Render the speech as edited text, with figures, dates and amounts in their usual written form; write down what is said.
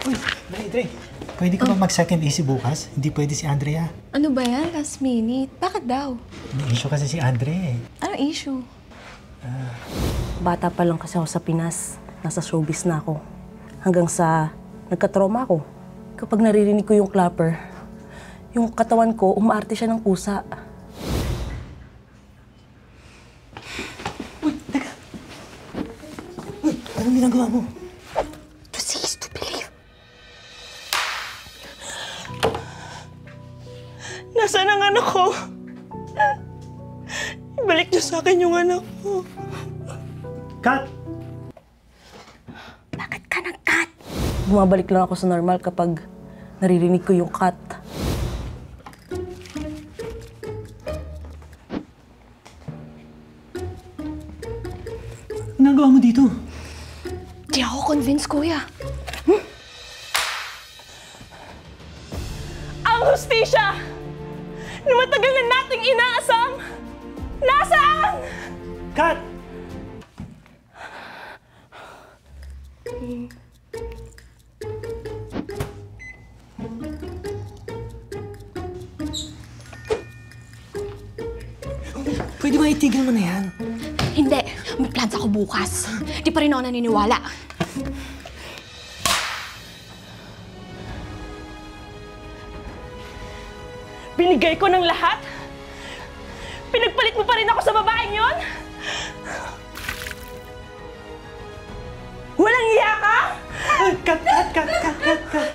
Uy, Dre. Pwede ka ba mag-second AC bukas? Hindi pwede si Andrea. Ano ba yan? Last minute? Bakit daw? May issue kasi si Andre. Ano issue? Bata pa lang kasi ako sa Pinas. Nasa showbiz na ako. Hanggang sa nagka-trauma ako. Kapag naririnig ko yung clapper, yung katawan ko, umaarte siya ng pusa. Uy, teka. Uy, anong ginagawa mo? To see is to believe. Nasaan ang anak ko? Ibalik niyo sa akin yung anak ko. Cut! Bakit ka nag-cut? Bumabalik lang ako sa normal kapag naririnig ko yung cut. Ginagawa mo dito? Di ako convinced, kuya. Ang hustisya na matagal na nating inaasam, nasaan? Cut! Pwede ba itigil mo na yan? Hindi. May plans ako bukas. Di pa rin ako naniniwala. Binigay ko ng lahat? Pinagpalit mo pa rin ako sa babaeng yon? Walang iya ka? Cut!